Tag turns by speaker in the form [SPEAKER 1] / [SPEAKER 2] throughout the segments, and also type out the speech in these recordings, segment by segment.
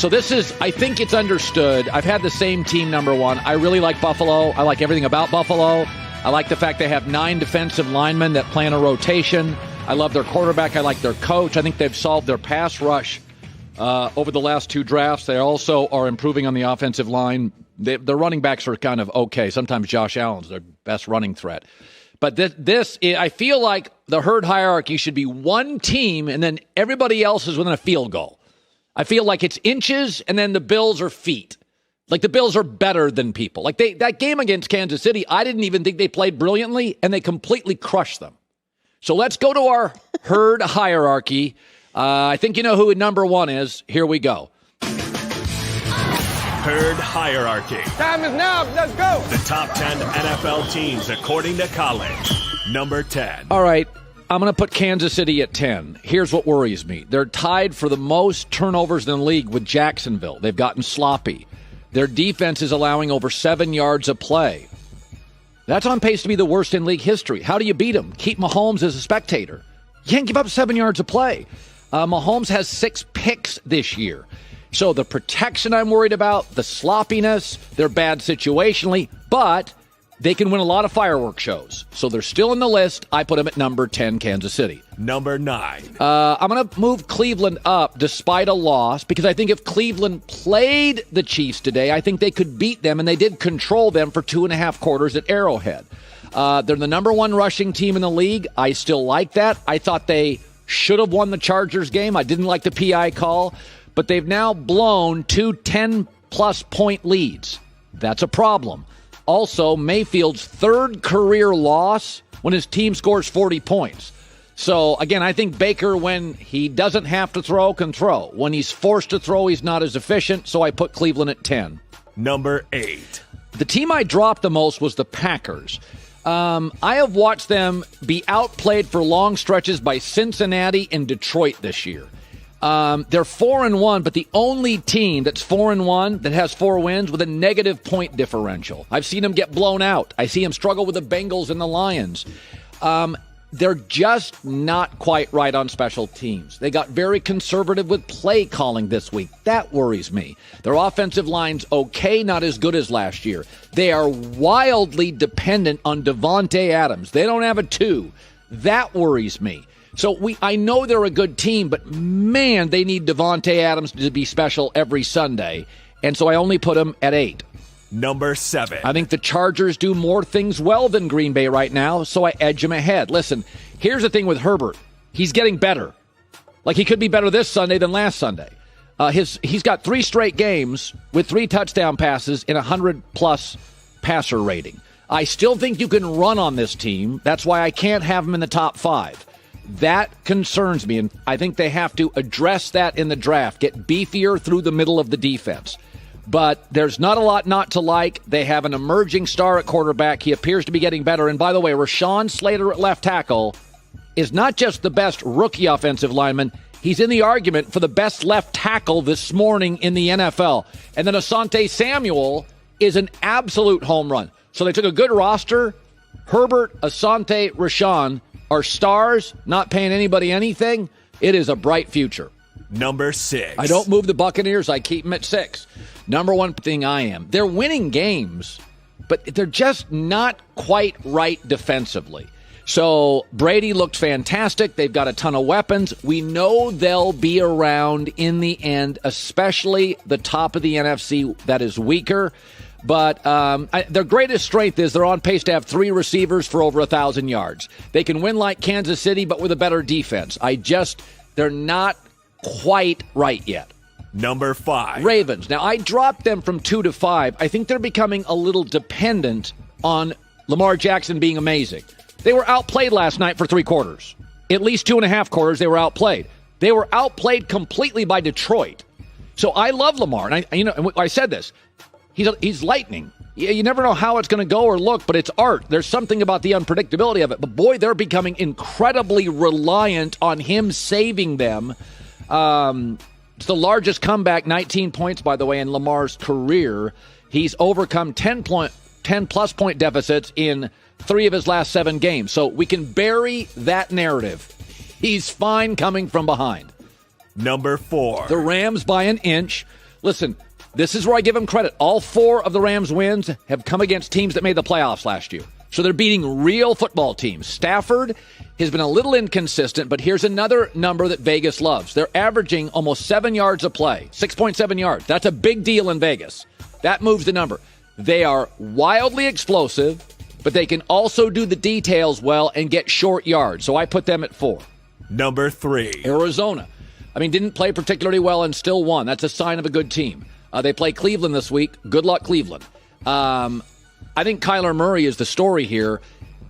[SPEAKER 1] So this is, I think it's understood. I've had the same team number one. I really like Buffalo. I like everything about Buffalo. I like the fact they have 9 defensive linemen that plan a rotation. I love their quarterback. I like their coach. I think they've solved their pass rush over the last 2 drafts. They also are improving on the offensive line. Their running backs are kind of okay. Sometimes Josh Allen's their best running threat. But this, I feel like the herd hierarchy should be one team, and then everybody else is within a field goal. I feel like it's inches, and then the Bills are feet. Like the Bills are better than people. Like that game against Kansas City, I didn't even think they played brilliantly, and they completely crushed them. So let's go to our herd hierarchy. I think you know who number one is. Here we go.
[SPEAKER 2] Herd hierarchy.
[SPEAKER 3] Time is now. Let's go.
[SPEAKER 2] The top 10 NFL teams according to Colin. Number 10.
[SPEAKER 1] All right. I'm going to put Kansas City at 10. Here's what worries me. They're tied for the most turnovers in the league with Jacksonville. They've gotten sloppy. Their defense is allowing over 7 yards a play. That's on pace to be the worst in league history. How do you beat them? Keep Mahomes as a spectator. You can't give up 7 yards a play. Mahomes has 6 picks this year. So the protection I'm worried about, the sloppiness, they're bad situationally, but they can win a lot of fireworks shows. So they're still in the list. I put them at number 10, Kansas City.
[SPEAKER 2] Number 9.
[SPEAKER 1] I'm going to move Cleveland up despite a loss because I think if Cleveland played the Chiefs today, I think they could beat them, and they did control them for 2.5 quarters at Arrowhead. They're the number 1 rushing team in the league. I still like that. I thought they should have won the Chargers game. I didn't like the PI call, but they've now blown 2 10-plus point leads. That's a problem. Also, Mayfield's 3rd career loss when his team scores 40 points. So, again, I think Baker, when he doesn't have to throw, can throw. When he's forced to throw, he's not as efficient, so I put Cleveland at 10.
[SPEAKER 2] Number 8.
[SPEAKER 1] The team I dropped the most was the Packers. I have watched them be outplayed for long stretches by Cincinnati and Detroit this year. They're 4-1, but the only team that's 4-1 that has 4 wins with a negative point differential. I've seen them get blown out. I see them struggle with the Bengals and the Lions. They're just not quite right on special teams. They got very conservative with play calling this week. That worries me. Their offensive line's okay, not as good as last year. They are wildly dependent on Devontae Adams. They don't have a 2. That worries me. So I know they're a good team, but man, they need Devontae Adams to be special every Sunday. And so I only put them at 8.
[SPEAKER 2] Number 7.
[SPEAKER 1] I think the Chargers do more things well than Green Bay right now, so I edge them ahead. Listen, here's the thing with Herbert. He's getting better. Like, he could be better this Sunday than last Sunday. He's got 3 straight games with 3 touchdown passes and 100-plus passer rating. I still think you can run on this team. That's why I can't have them in the top 5. That concerns me, and I think they have to address that in the draft, get beefier through the middle of the defense. But there's not a lot not to like. They have an emerging star at quarterback. He appears to be getting better. And by the way, Rashawn Slater at left tackle is not just the best rookie offensive lineman. He's in the argument for the best left tackle this morning in the NFL. And then Asante Samuel is an absolute home run. So they took a good roster. Herbert, Asante, Rashawn are stars, not paying anybody anything. It is a bright future.
[SPEAKER 2] Number 6.
[SPEAKER 1] I don't move the Buccaneers. I keep them at 6. Number 1 thing I am. They're winning games, but they're just not quite right defensively. So Brady looked fantastic. They've got a ton of weapons. We know they'll be around in the end, especially the top of the NFC that is weaker. But their greatest strength is they're on pace to have 3 receivers for over 1,000 yards. They can win like Kansas City, but with a better defense. They're not quite right yet.
[SPEAKER 2] Number 5.
[SPEAKER 1] Ravens. Now, I dropped them from 2 to 5. I think they're becoming a little dependent on Lamar Jackson being amazing. They were outplayed last night for 3 quarters. At least 2.5 quarters, they were outplayed. They were outplayed completely by Detroit. So I love Lamar. And I said this. He's lightning. You never know how it's going to go or look, but it's art. There's something about the unpredictability of it. But, boy, they're becoming incredibly reliant on him saving them. It's the largest comeback, 19 points, by the way, in Lamar's career. He's overcome 10-plus point deficits in 3 of his last 7 games. So we can bury that narrative. He's fine coming from behind.
[SPEAKER 2] Number 4.
[SPEAKER 1] The Rams by an inch. Listen, this is where I give them credit. All 4 of the Rams' wins have come against teams that made the playoffs last year. So they're beating real football teams. Stafford has been a little inconsistent, but here's another number that Vegas loves. They're averaging almost 7 yards a play, 6.7 yards. That's a big deal in Vegas. That moves the number. They are wildly explosive, but they can also do the details well and get short yards. So I put them at 4.
[SPEAKER 2] Number 3.
[SPEAKER 1] Arizona. Didn't play particularly well and still won. That's a sign of a good team. They play Cleveland this week. Good luck, Cleveland. I think Kyler Murray is the story here.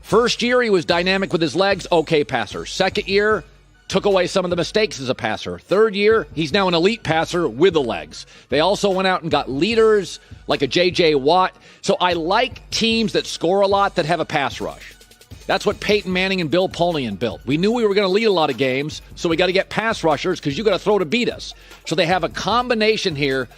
[SPEAKER 1] First year, he was dynamic with his legs. Okay, passer. Second year, took away some of the mistakes as a passer. Third year, he's now an elite passer with the legs. They also went out and got leaders like a J.J. Watt. So I like teams that score a lot that have a pass rush. That's what Peyton Manning and Bill Polian built. We knew we were going to lead a lot of games, so we got to get pass rushers because you got to throw to beat us. So they have a combination here.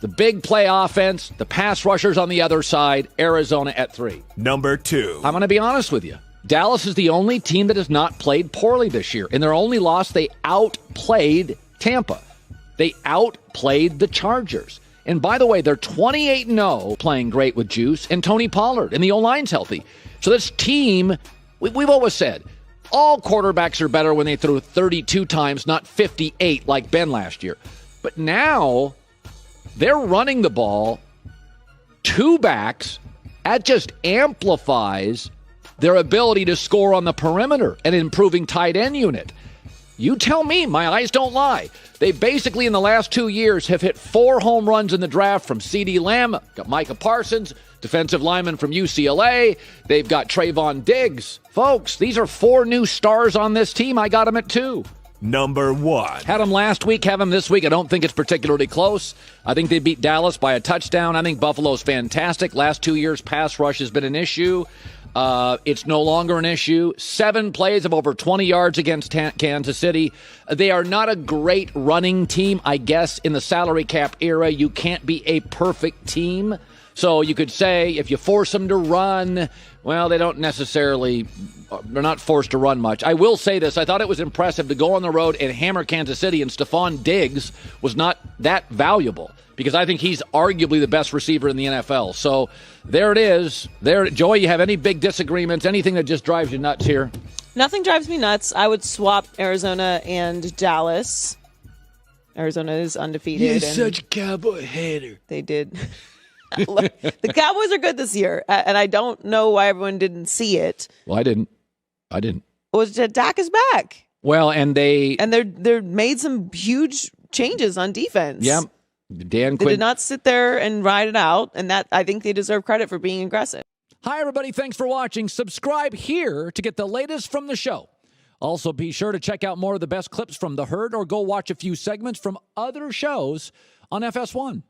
[SPEAKER 1] The big play offense, the pass rushers on the other side, Arizona at 3.
[SPEAKER 2] Number 2.
[SPEAKER 1] I'm going to be honest with you. Dallas is the only team that has not played poorly this year. In their only loss, they outplayed Tampa. They outplayed the Chargers. And by the way, they're 28-0 playing great with Juice and Tony Pollard, and the O-line's healthy. So this team, we've always said, all quarterbacks are better when they throw 32 times, not 58 like Ben last year. But now they're running the ball 2 backs. That just amplifies their ability to score on the perimeter and improving tight end unit. You tell me, my eyes don't lie. They basically in the last 2 years have hit 4 home runs in the draft from CeeDee Lamb, got Micah Parsons, defensive lineman from UCLA. They've got Trayvon Diggs. Folks, these are 4 new stars on this team. I got them at 2.
[SPEAKER 2] Number 1.
[SPEAKER 1] Had them last week, have them this week. I don't think it's particularly close. I think they beat Dallas by a touchdown. I think Buffalo's fantastic. Last 2 years, pass rush has been an issue. It's no longer an issue. 7 plays of over 20 yards against Kansas City. They are not a great running team, I guess. In the salary cap era, you can't be a perfect team. So you could say if you force them to run, well, they're not forced to run much. I will say this. I thought it was impressive to go on the road and hammer Kansas City, and Stephon Diggs was not that valuable because I think he's arguably the best receiver in the NFL. So there it is. Joy, you have any big disagreements, anything that just drives you nuts here?
[SPEAKER 4] Nothing drives me nuts. I would swap Arizona and Dallas. Arizona is undefeated.
[SPEAKER 1] You're such a Cowboy hater.
[SPEAKER 4] They did. The Cowboys are good this year, and I don't know why everyone didn't see it.
[SPEAKER 1] Well, I didn't.
[SPEAKER 4] Was that Dak is back?
[SPEAKER 1] Well, and
[SPEAKER 4] they're made some huge changes on defense.
[SPEAKER 1] Yeah,
[SPEAKER 4] They did not sit there and ride it out, and that I think they deserve credit for being aggressive.
[SPEAKER 1] Hi, everybody. Thanks for watching. Subscribe here to get the latest from the show. Also, be sure to check out more of the best clips from The Herd or go watch a few segments from other shows on FS1.